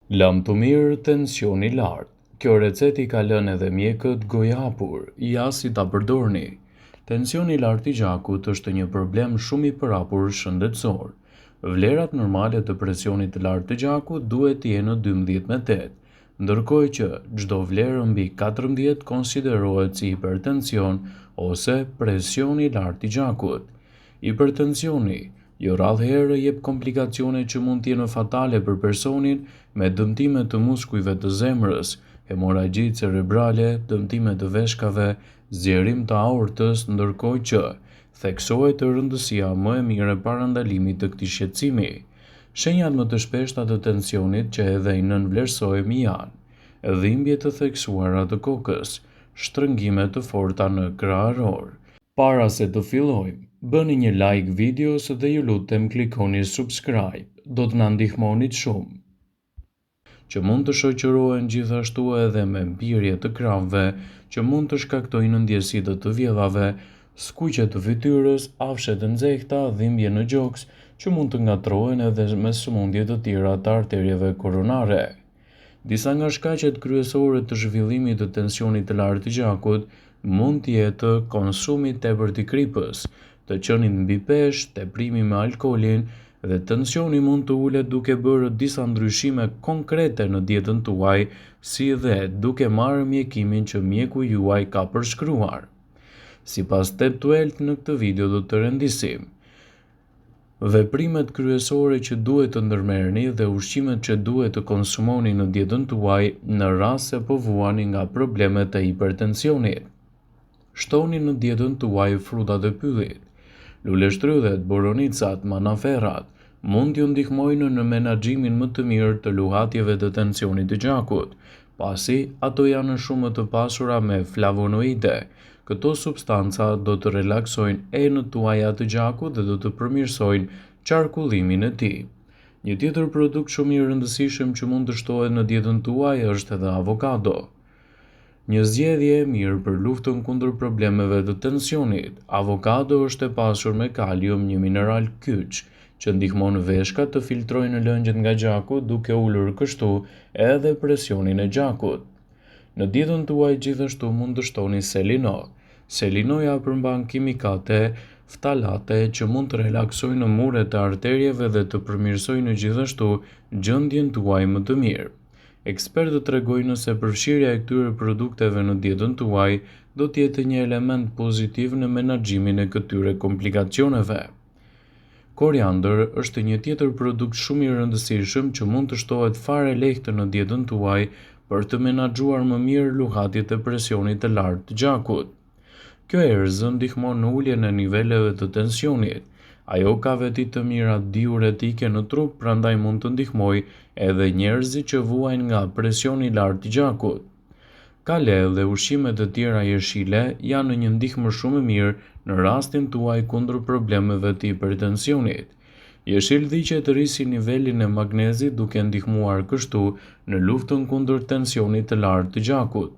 Lam të mirë, tensioni lartë. Kjo recet I ka lënë edhe mjekët gojapur, ja si ta përdorni. Tensioni I lartë I gjakut është një problem shumë I përhapur shëndetësor. Vlerat normale të presionit të lartë të gjakut duhet të jenë në 12/8, ndërkohë që çdo vlerë mbi 14 konsiderohet si hipertension ose presioni I lartë I gjakut. Hipertensioni jo rrallë herë jep komplikacione që mund të jenë fatale për personin me dëmtime të muskujve të zemrës, hemoragji cerebrale, dëmtime të veshkave, zgjerim të aortës, ndërkohë që theksohet rëndësia më e mirë e parandalimit të këtij shqetësimi. Shenjat më të shpeshta të tensionit që edhe I nënvlerësohemi janë dhimbje të theksuara të kokës, shtrëngime të forta në krahëror. Para se të fillojmë, bëni një like videos dhe ju lutem klikoni subscribe, do të na ndihmonit shumë. Që mund të shoqërohen gjithashtu edhe me mbirje të krahëve që mund të shkaktojnë ndjesi të vjedhave, skuqje të fytyrës, afshe të nxehta, dhimbje në gjoks që mund të ngatrohen edhe me sëmundje të tjera të arterieve koronare. Disa nga shkaqet kryesore të zhvillimit të tensionit të lartë të gjakut mund të jetë konsumi I tepërt I kripës, të qenit mbi peshë, teprimi me alkoolin dhe tensioni mund të ulet duke bërë disa ndryshime konkrete në dietën tuaj, si dhe duke marrë mjekimin që mjeku juaj ka përshkruar. Sipas Ted 12 në këtë video do të rendisim veprimet kryesore që duhet të ndërmerrni dhe ushqimet që duhet të konsumoni në dietën tuaj në rast se po vuani nga problemet e hipertensionit. Shtoni në dietën tuaj frutat e pyllit. Luleshtrydhet, boronicat, manaferrat mund t'ju ndihmojnë në menaxhimin më të mirë të luhatjeve të tensionit të gjakut, pasi ato janë shumë të pasura me flavonoide. Këto substanca do të relaksojnë enët tuaja të gjakut dhe do të përmirësojnë qarkullimin e tij. Një tjetër produkt shumë I rëndësishëm që mund të shtohet në dietën tuaj është edhe avokado. Një zgjedhje e mirë për luftën kundër problemeve të tensionit. Avokado është e pasur me kalium, një mineral kyç, që ndihmon veshkat të filtrojnë lëngjet nga gjaku duke ulur kështu edhe presionin e gjakut. Në dietën tuaj gjithashtu mund të shtoni selino. Selinoja përmban kimikate ftalate që mund të relaksojnë muret e arterieve dhe të përmirësojnë gjithashtu gjendjen tuaj më të mirë. Ekspertët tregojnë se përfshirja e këtyre produkteve në dietën tuaj do të jetë një element pozitiv në menaxhimin e këtyre komplikacioneve. Koriandër është një tjetër produkt shumë I rëndësishëm që mund të shtohet fare lehtë në dietën tuaj për të menaxhuar më mirë luhatjet e presionit të lartë të gjakut. Kjo erëzë ndihmon në uljen e niveleve të tensionit. Ajo ka veti të mira diuretike në trup, prandaj mund të ndihmojë edhe njerëzit që vuajnë nga presioni I lartë I gjakut. Kale dhe ushqime të tjera jeshile janë një ndihmë shumë e mirë në rastin tuaj kundër problemeve të hipertensionit. Jeshilliqet rrisin nivelin e magnezit duke ndihmuar kështu në luftën kundër tensionit të lartë të gjakut.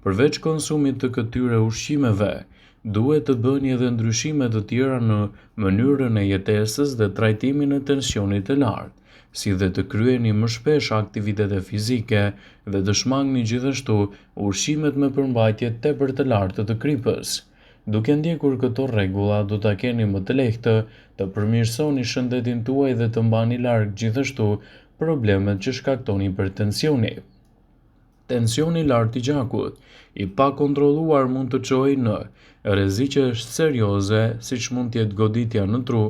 Përveç konsumit të këtyre ushqimeve, duhet të bëni edhe ndryshime të tjera në mënyrën e jetesës dhe trajtimin e tensionit të lartë, si dhe të kryeni më shpesh aktivitete fizike dhe të shmangni gjithashtu ushqimet me përmbajtje tepër të lartë të kripës. Duke ndjekur këto rregulla, do ta keni më të lehtë të përmirësoni shëndetin tuaj dhe të mbani larg gjithashtu problemet që shkakton hipertensioni. Tensioni I lartë I gjakut I pakontrolluar mund të çojë në rreziqe serioze, siç mund të jetë goditja në tru,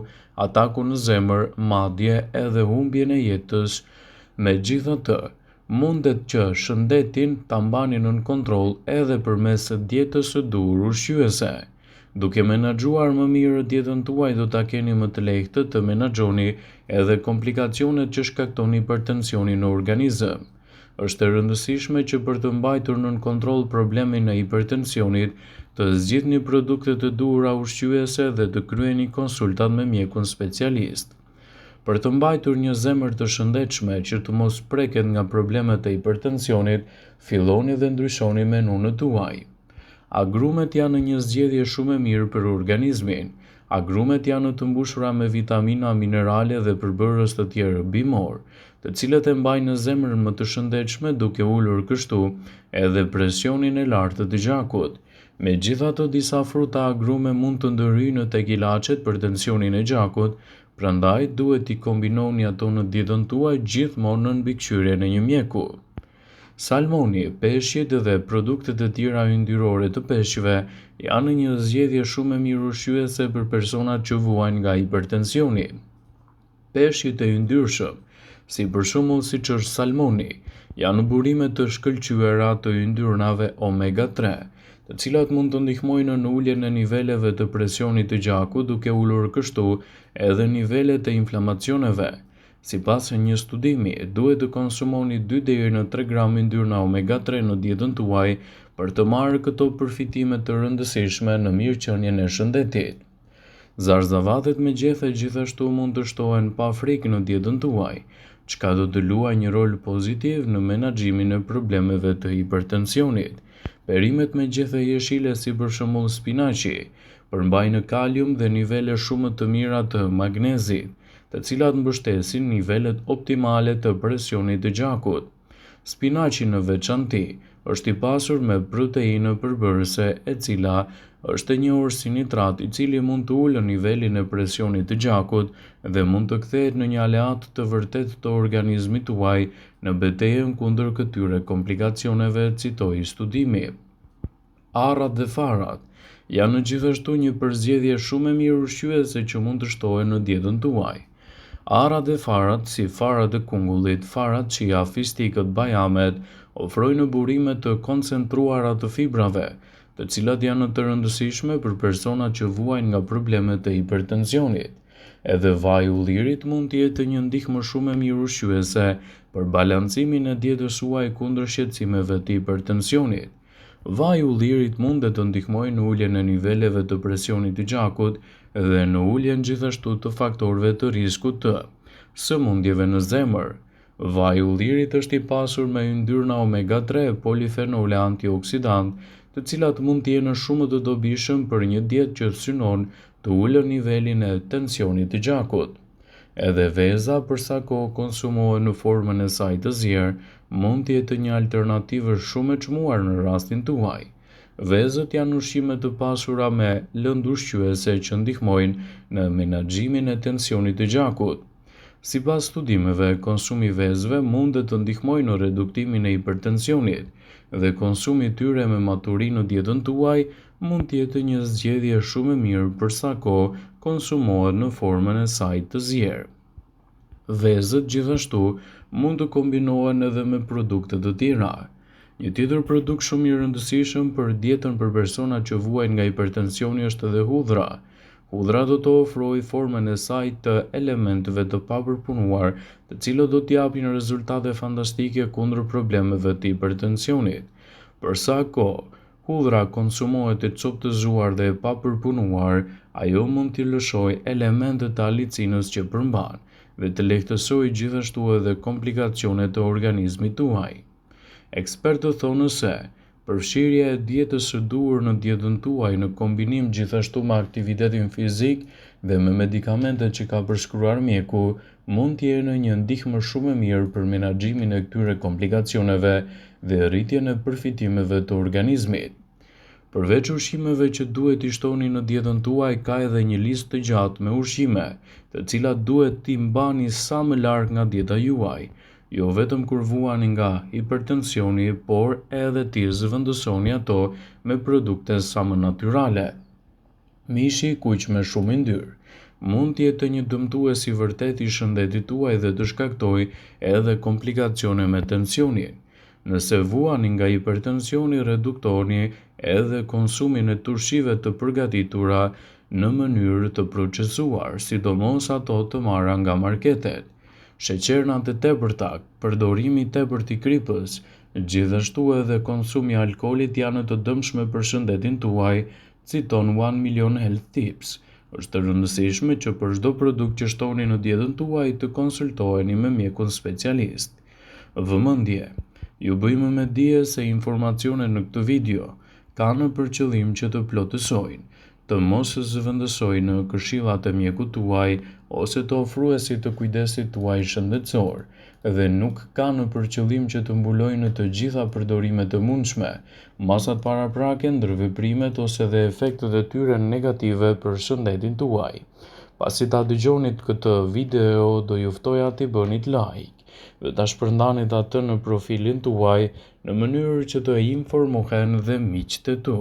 ataku në zemër, madje edhe humbjen e jetës. Megjithatë, mundet që shëndetin ta mbani nën kontroll edhe përmes dietës së duhur ushqyese. Duke menaxhuar më mirë dietën tuaj, do ta keni më të lehtë të menaxhoni edhe komplikacionet që shkakton hipertensioni në organizëm. Është e rëndësishme që për të mbajtur nën kontroll problemin e hipertensionit, të zgjidhni produktet e duhura ushqyese dhe të kryeni konsultat me mjekun specialist. Për të mbajtur një zemër të shëndetshme që të mos preket nga problemet e hipertensionit, filloni dhe ndryshoni menunët tuaj. Agrumet janë një zgjedhje shumë e mirë për organizmin. Agrumet janë të mbushura me vitamina, minerale dhe përbërës të tjerë bimor, të cilat e mbajnë zemrën më të shëndetshme duke ulur kështu edhe presionin e lartë të gjakut. Megjithatë, disa fruta agrume mund të ndërhyjnë tek ilaçet për tensionin e gjakut, prandaj duhet i kombinoni ato në dietën tuaj gjithmonë në mbikëqyrjen e një mjeku. Salmoni, peshqit dhe produktet e tjera yndyrore të peshqve janë një zgjedhje shumë e mirë ushqyese për personat që vuajnë nga hipertensioni. Peshqit e yndyrshëm, si për shembull siç është salmoni, janë burime të shkëlqyera të yndyrnave omega 3, të cilat mund të ndihmojnë në uljen e niveleve të presionit të gjakut duke ulur kështu edhe nivelet e inflamacioneve. Sipas një studimi, duhet të konsumoni 2 deri në 3 gram yndyrna omega 3 në dietën tuaj për të marrë këto përfitime të rëndësishme në mirëqenien e shëndetit. Zarzavatet me gjethe gjithashtu mund të shtohen pa frikë në dietën tuaj, çka do të luajë një rol pozitiv në menaxhimin e problemeve të hipertensionit. Perimet me gjethe jeshile si për shembull spinaqi përmbajnë kalium dhe nivele shumë të mira të magnezit, të cilat mbështesin nivelet optimale të presionit të gjakut. Spinaqi në veçanti është i pasur me proteinë përbërëse e cila është e njohur si nitrat, i cili mund të ulë nivelin e presionit të gjakut dhe mund të kthehet në një aleat të vërtet të organizmit tuaj në betejën kundër këtyre komplikacioneve, citoi studimi. Arrat dhe farat janë gjithashtu një përzgjedhje shumë e mirë ushqyese që mund të shtohen në dietën tuaj. Arrat dhe farat, si farat e kungullit, farat chia, fistikët, bajamet, ofrojnë burime të koncentruara të fibrave, të cilat janë të rëndësishme për personat që vuajnë nga problemet e hipertensionit. Edhe vaji i ullirit mund të jetë një ndihmë shumë e mirë ushqyese për balancimin e dietës suaj kundër shqetësimeve të hipertensionit. Vaji i ullirit mund të ndihmojë në uljen e niveleve të presionit të gjakut dhe në uljen gjithashtu të faktorëve të riskut të sëmundjeve në zemër. Vaji i ullirit është i pasur me yndyrna omega 3, polifenole antioksidant, të cilat mund të jenë shumë të dobishëm për një dietë që synon të ulë nivelin e tensionit të gjakut. Edhe veza, përsa kohë konsumohet në formën e saj të zier, mund të jetë një alternativë shumë e çmuar në rastin tuaj. Vezët janë ushqime të pasura me lëndë ushqyese që ndihmojnë në menaxhimin e tensionit të gjakut. Sipas studimeve, konsumi i vezëve mund të ndihmojë në reduktimin e hipertensionit dhe konsumi i tyre me maturinë në dietën tuaj mund të jetë një zgjedhje shumë e mirë përsa kohë konsumohet në formën e saj të zier. Vezët gjithashtu mund të kombinohen edhe me produkte të tjera. Një tjetër produkt shumë i rëndësishëm për dietën për personat që vuajnë nga hipertensioni është edhe hudhra. Hudhra do të ofrojë formën e saj të elementeve të papërpunuar, të cilët do të japin rezultate fantastike kundër problemeve të hipertensionit. Për sa kohë hudhra konsumohet e coptëzuar dhe e papërpunuar, ajo mund t'i lëshojë elementet të alicinës që përmban dhe të lehtësojë gjithashtu edhe komplikacionet të organizmit tuaj. Ekspertët thonë se përfshirja e dietës së duhur në dietën tuaj në kombinim gjithashtu me aktivitetin fizik dhe me medikamentet që ka përshkruar mjeku mund të jenë një ndihmë shumë e mirë për menaxhimin e këtyre komplikacioneve dhe rritjen e përfitimeve të organizmit. Përveç ushqimeve që duhet t'i shtoni në dietën tuaj, ka edhe një listë të gjatë me ushqime, të cilat duhet t'i mbani sa më larg nga dieta juaj, jo vetëm kur vuani nga hipertensioni, por edhe t'i zëvendësoni ato me produkte sa më natyrale. Mishi i kuq me shumë yndyrë mund të jetë një dëmtues i vërtet i shëndetit tuaj dhe të shkaktojë edhe komplikacione me tensionin. Nëse vuani nga hipertensioni, reduktoni edhe konsumin e turshive të përgatitura në mënyrë të procesuar, sidomos ato të marra nga marketet. Sheqernat e tepërta, përdorimi i tepërt i kripës, gjithashtu edhe konsumi i alkoolit janë të dëmshme për shëndetin tuaj, citon 1 Million Health Tips. Është e rëndësishme që për çdo produkt që shtoni në dietën tuaj të konsultoheni me mjekun specialist. Vëmendje. Ju bëjmë me dije se informacionet në këtë video kanë për qëllim që të plotësojnë, të mos zëvendësojë në këshillat e mjekut tuaj ose të ofruesit të kujdesit tuaj shëndetësor, dhe nuk ka në përqëllim që të mbulojnë në të gjitha përdorimet e mundshme, masat paraprake, ndërveprimet ose dhe efektet e tyre negative për shëndetin tuaj. Pasi ta dëgjonit këtë video, do ju ftoja t'i bënit like dhe ta shpërndanit atë në profilin tuaj në mënyrë që të informohen dhe miqtë e tu.